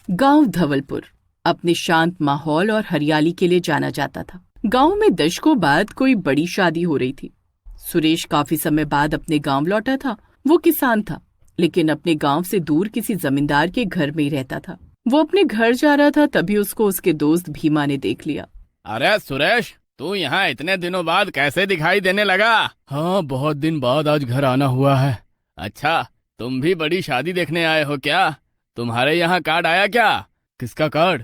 गांव धवलपुर अपने शांत माहौल और हरियाली के लिए जाना जाता था। गांव में दशकों बाद कोई बड़ी शादी हो रही थी। सुरेश काफी समय बाद अपने गांव लौटा था। वो किसान था, लेकिन अपने गांव से दूर किसी जमींदार के घर में ही रहता था। वो अपने घर जा रहा था, तभी उसको उसके दोस्त भीमा ने देख लिया। अरे सुरेश, तू यहाँ इतने दिनों बाद कैसे दिखाई देने लगा? हाँ, बहुत दिन बाद आज घर आना हुआ है। अच्छा, तुम भी बड़ी शादी देखने आए हो क्या? तुम्हारे यहाँ कार्ड आया क्या? किसका कार्ड?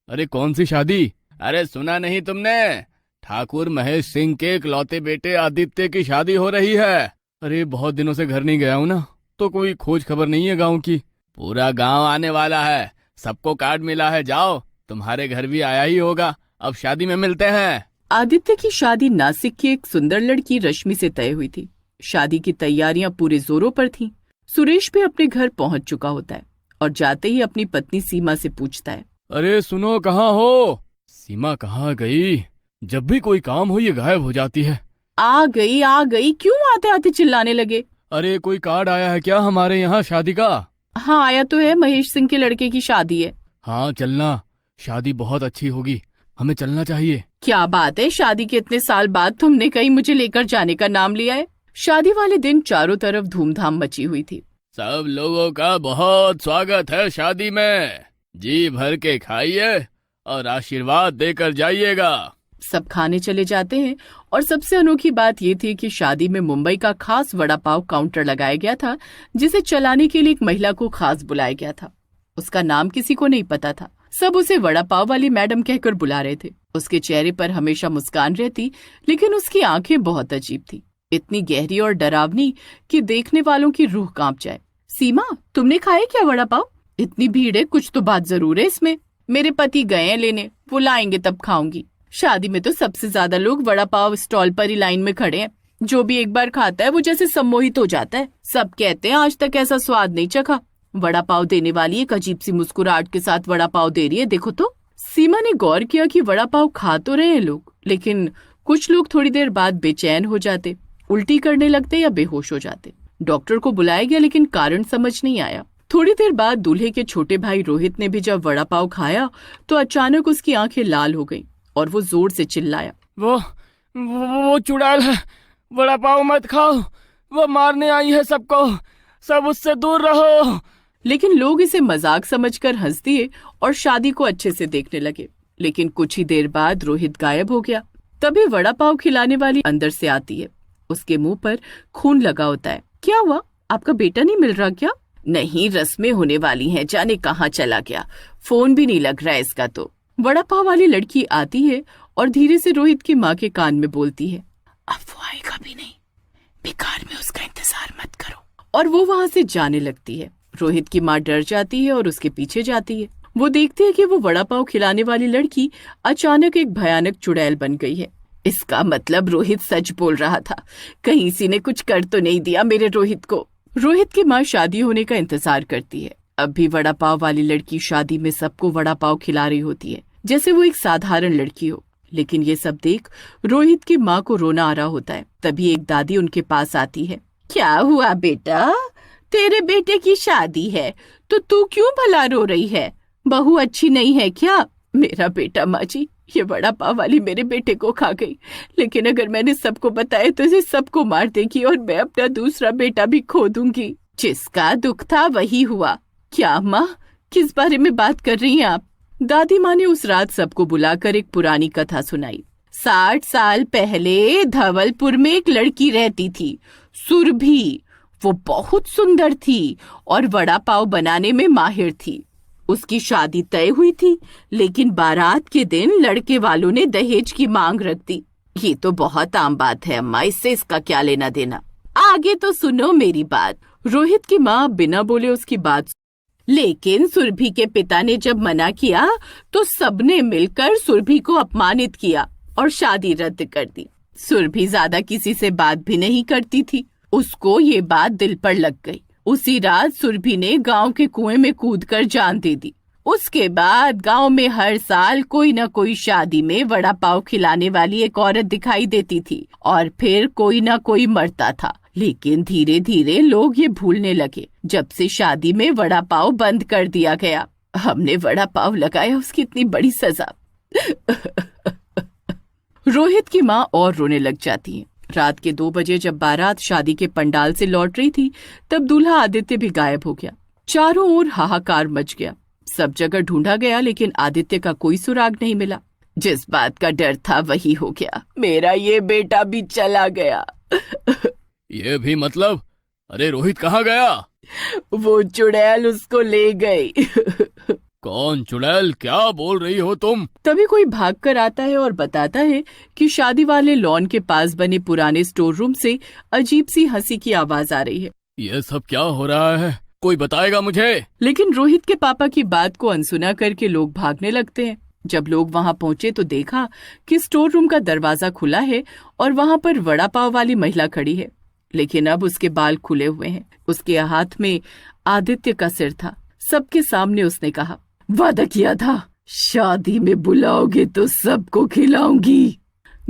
अरे कौन सी शादी? अरे सुना नहीं तुमने? ठाकुर महेश सिंह के इकलौते बेटे आदित्य की शादी हो रही है। अरे बहुत दिनों से घर नहीं गया हूँ ना, तो कोई खोज खबर नहीं है गाँव की। पूरा गाँव आने वाला है, सबको कार्ड मिला है। जाओ, तुम्हारे घर भी आया ही होगा। अब शादी में मिलते हैं। आदित्य की शादी नासिक की एक सुंदर लड़की रश्मि से तय हुई थी। शादी की तैयारियां पूरे जोरों पर थीं। सुरेश भी अपने घर पहुंच चुका होता है और जाते ही अपनी पत्नी सीमा से पूछता है, अरे सुनो, कहाँ हो? सीमा कहाँ गई? जब भी कोई काम हो ये गायब हो जाती है। आ गई, क्यों आते आते चिल्लाने लगे? अरे कोई कार्ड आया है क्या हमारे यहाँ शादी का? हाँ आया तो है, महेश सिंह के लड़के की शादी है। हाँ चलना, शादी बहुत अच्छी होगी, हमें चलना चाहिए। क्या बात है, शादी के इतने साल बाद तुमने कहीं मुझे लेकर जाने का नाम लिया है। शादी वाले दिन चारों तरफ धूमधाम मची हुई थी। सब लोगों का बहुत स्वागत है शादी में। जी भर के खाइए और आशीर्वाद देकर जाइएगा। सब खाने चले जाते हैं और सबसे अनोखी बात ये थी कि शादी में मुंबई का खास वड़ा पाव काउंटर लगाया गया था, जिसे चलाने के लिए एक महिला को खास बुलाया गया था। उसका नाम किसी को नहीं पता था। सब उसे वड़ा पाव वाली मैडम कहकर बुला रहे थे। उसके चेहरे पर हमेशा मुस्कान रहती, लेकिन उसकी आंखें बहुत अजीब थी, इतनी गहरी और डरावनी कि देखने वालों की रूह कांप जाए। सीमा, तुमने खाया क्या वड़ा पाव? इतनी भीड़ है, कुछ तो बात जरूर है इसमें। मेरे पति गए हैं लेने, वो लाएंगे तब खाऊंगी। शादी में तो सबसे ज्यादा लोग वड़ा पाव स्टॉल पर ही लाइन में खड़े हैं। जो भी एक बार खाता है वो जैसे सम्मोहित हो जाता है। सब कहते हैं आज तक ऐसा स्वाद नहीं चखा। वड़ा पाव देने वाली एक अजीब सी मुस्कुराहट के साथ वड़ा पाव दे रही है, देखो तो। सीमा ने गौर किया कि वड़ा पाव खा तो रहे हैं लोग, लेकिन कुछ लोग थोड़ी देर बाद बेचैन हो जाते, उल्टी करने लगते या बेहोश हो जाते। डॉक्टर को बुलाया गया, लेकिन कारण समझ नहीं आया। थोड़ी देर बाद दूल्हे के छोटे भाई रोहित ने भी जब वड़ा पाव खाया तो अचानक उसकी आंखें लाल हो गईं और वो जोर से चिल्लाया, वो चुड़ैल है, वड़ा पाव मत खाओ, वो मारने आई है सबको, सब उससे दूर रहो। लेकिन लोग इसे मजाक समझकर हंस दिए और शादी को अच्छे से देखने लगे। लेकिन कुछ ही देर बाद रोहित गायब हो गया। तभी वड़ा पाव खिलाने वाली अंदर से आती है। उसके मुंह पर खून लगा होता है। क्या हुआ, आपका बेटा नहीं मिल रहा क्या? नहीं, रस्में होने वाली हैं, जाने कहाँ चला गया, फोन भी नहीं लग रहा है इसका तो। वड़ा पाव वाली लड़की आती है और धीरे से रोहित की माँ के कान में बोलती है, अब वो आएगा भी नहीं, बेकार में उसका इंतजार मत करो। और वो वहाँ से जाने लगती है। रोहित की माँ डर जाती है और उसके पीछे जाती है। वो देखती है कि वो वड़ा पाव खिलाने वाली लड़की अचानक एक भयानक चुड़ैल बन गई है। इसका मतलब रोहित सच बोल रहा था। कहीं इसी ने कुछ कर तो नहीं दिया मेरे रोहित को। रोहित की माँ शादी होने का इंतजार करती है। अब भी वड़ा पाव वाली लड़की शादी में सबको वड़ा पाव खिला रही होती है, जैसे वो एक साधारण लड़की हो। लेकिन ये सब देख रोहित की माँ को रोना आ रहा होता है। तभी एक दादी उनके पास आती है। क्या हुआ बेटा, तेरे बेटे की शादी है तो तू क्यों भला रो रही है? बहू अच्छी नहीं है क्या? मेरा बेटा माँ जी, ये वड़ा पाव वाली मेरे बेटे को खा गई, लेकिन अगर मैंने सबको बताया तो इसे सबको मार देगी और मैं अपना दूसरा बेटा भी खो दूंगी। जिसका दुख था वही हुआ। क्या माँ, किस बारे में बात कर रही हैं आप? दादी माँ ने उस रात सबको बुलाकर एक पुरानी कथा सुनाई। 60 साल पहले धवलपुर में एक लड़की रहती थी, सुरभि। वो बहुत सुंदर थी और वड़ा पाव बनाने में माहिर थी। उसकी शादी तय हुई थी, लेकिन बारात के दिन लड़के वालों ने दहेज की मांग रख दी। ये तो बहुत आम बात है अम्मा, इससे इसका क्या लेना देना? आगे तो सुनो मेरी बात। रोहित की माँ बिना बोले उसकी बात। लेकिन सुरभि के पिता ने जब मना किया तो सबने मिलकर सुरभि को अपमानित किया और शादी रद्द कर दी। सुरभि ज्यादा किसी से बात भी नहीं करती थी। उसको ये बात दिल पर लग गई। उसी रात सुरभि ने गांव के कुएं में कूदकर जान दे दी। उसके बाद गांव में हर साल कोई न कोई शादी में वड़ा पाव खिलाने वाली एक औरत दिखाई देती थी और फिर कोई न कोई मरता था। लेकिन धीरे धीरे लोग ये भूलने लगे जब से शादी में वड़ा पाव बंद कर दिया गया। हमने वड़ा पाव लगाया, उसकी इतनी बड़ी सजा। रोहित की माँ और रोने लग जाती है। रात के 2 बजे जब बारात शादी के पंडाल से लौट रही थी, तब दूल्हा आदित्य भी गायब हो गया। चारों ओर हाहाकार मच गया। सब जगह ढूंढा गया, लेकिन आदित्य का कोई सुराग नहीं मिला। जिस बात का डर था वही हो गया, मेरा ये बेटा भी चला गया। ये भी मतलब? अरे रोहित कहाँ गया? वो चुड़ैल उसको ले गई। कौन चुड़ैल? क्या बोल रही हो तुम? तभी कोई भागकर आता है और बताता है कि शादी वाले लॉन के पास बने पुराने स्टोर रूम से अजीब सी हंसी की आवाज आ रही है। ये सब क्या हो रहा है? कोई बताएगा मुझे? लेकिन रोहित के पापा की बात को अनसुना करके लोग भागने लगते हैं। जब लोग वहां पहुंचे तो देखा कि स्टोर रूम का दरवाजा खुला है और वहां पर वड़ा पाव वाली महिला खड़ी है, लेकिन अब उसके बाल खुले हुए हैं। उसके हाथ में आदित्य का सिर था। सबके सामने उसने कहा, वादा किया था, शादी में बुलाओगे तो सबको खिलाऊंगी।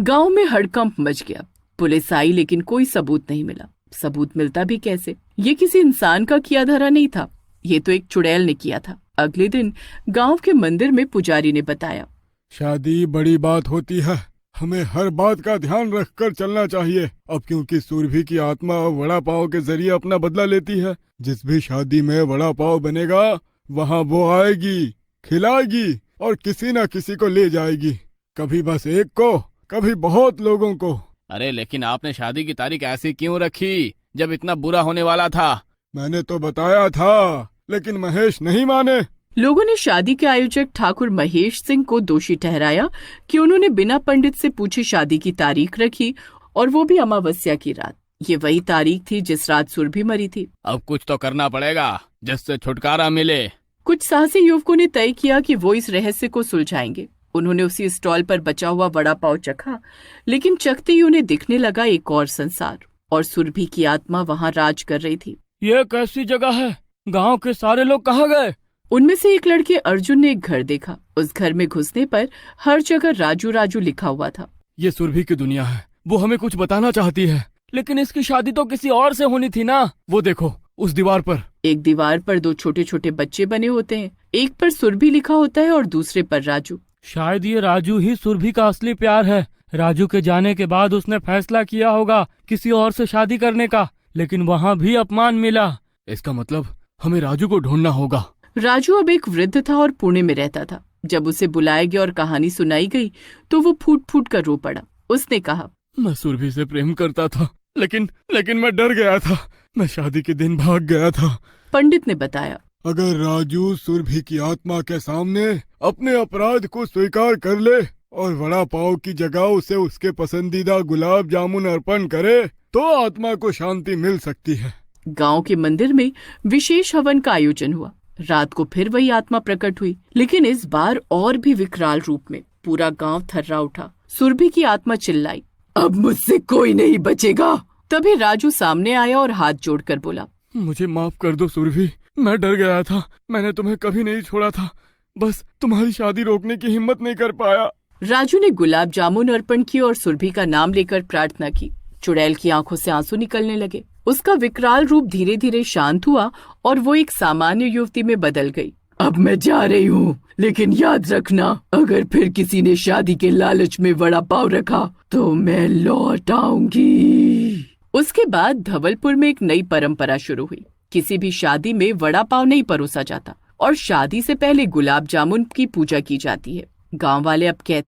गांव में हड़कंप मच गया। पुलिस आई, लेकिन कोई सबूत नहीं मिला। सबूत मिलता भी कैसे? ये किसी इंसान का किया धरा नहीं था, ये तो एक चुड़ैल ने किया था। अगले दिन गांव के मंदिर में पुजारी ने बताया, शादी बड़ी बात होती है, हमें हर बात का ध्यान रखकर चलना चाहिए। अब क्योंकि सुरभि की आत्मा वड़ा पाव के जरिए अपना बदला लेती है, जिस भी शादी में वड़ा पाव बनेगा वहाँ वो आएगी, खिलाएगी और किसी न किसी को ले जाएगी। कभी बस एक को, कभी बहुत लोगों को। अरे लेकिन आपने शादी की तारीख ऐसी क्यों रखी जब इतना बुरा होने वाला था? मैंने तो बताया था, लेकिन महेश नहीं माने। लोगों ने शादी के आयोजक ठाकुर महेश सिंह को दोषी ठहराया कि उन्होंने बिना पंडित से पूछे शादी की तारीख रखी, और वो भी अमावस्या की रात। ये वही तारीख थी जिस रात सुरभि मरी थी। अब कुछ तो करना पड़ेगा जिससे छुटकारा मिले। कुछ साहसी युवकों ने तय किया कि वो इस रहस्य को सुलझाएंगे। उन्होंने उसी स्टॉल पर बचा हुआ वड़ा पाव चखा, लेकिन चखते ही उन्हें दिखने लगा एक और संसार, और सुरभि की आत्मा वहां राज कर रही थी। ये कैसी जगह है? गांव के सारे लोग कहाँ गए? उनमें से एक लड़के अर्जुन ने एक घर देखा। उस घर में घुसने पर हर जगह राजू राजू लिखा हुआ था। ये सुरभि की दुनिया है, वो हमें कुछ बताना चाहती है, लेकिन इसकी शादी तो किसी और से होनी थी ना। वो देखो उस दीवार पर। एक दीवार पर 2 छोटे छोटे बच्चे बने होते हैं, एक पर सुरभि लिखा होता है और दूसरे पर राजू। शायद ये राजू ही सुरभि का असली प्यार है। राजू के जाने के बाद उसने फैसला किया होगा किसी और से शादी करने का, लेकिन वहाँ भी अपमान मिला। इसका मतलब हमें राजू को ढूंढना होगा। राजू अब एक वृद्ध था और पुणे में रहता था। जब उसे बुलाया गया और कहानी सुनाई गई तो वो फूट फूट कर रो पड़ा। उसने कहा, मैं सुरभि से प्रेम करता था, लेकिन मैं डर गया था। मैं शादी के दिन भाग गया था। पंडित ने बताया, अगर राजू सुरभि की आत्मा के सामने अपने अपराध को स्वीकार कर ले और वड़ा पाव की जगह उसे उसके पसंदीदा गुलाब जामुन अर्पण करे तो आत्मा को शांति मिल सकती है। गांव के मंदिर में विशेष हवन का आयोजन हुआ। रात को फिर वही आत्मा प्रकट हुई, लेकिन इस बार और भी विकराल रूप में। पूरा गांव थर्रा उठा। सुरभि की आत्मा चिल्लाई, अब मुझसे कोई नहीं बचेगा। तभी राजू सामने आया और हाथ जोड़कर बोला, मुझे माफ कर दो सुरभि, मैं डर गया था। मैंने तुम्हें कभी नहीं छोड़ा था, बस तुम्हारी शादी रोकने की हिम्मत नहीं कर पाया। राजू ने गुलाब जामुन अर्पण किए और सुरभि का नाम लेकर प्रार्थना की। चुड़ैल की आंखों से आंसू निकलने लगे। उसका विकराल रूप धीरे धीरे शांत हुआ और वो एक सामान्य युवती में बदल गई। अब मैं जा रही हूँ, लेकिन याद रखना, अगर फिर किसी ने शादी के लालच में वड़ा पाव रखा तो मैं लौट आऊंगी। उसके बाद धवलपुर में एक नई परंपरा शुरू हुई। किसी भी शादी में वड़ा पाव नहीं परोसा जाता और शादी से पहले गुलाब जामुन की पूजा की जाती है। गांव वाले अब कहते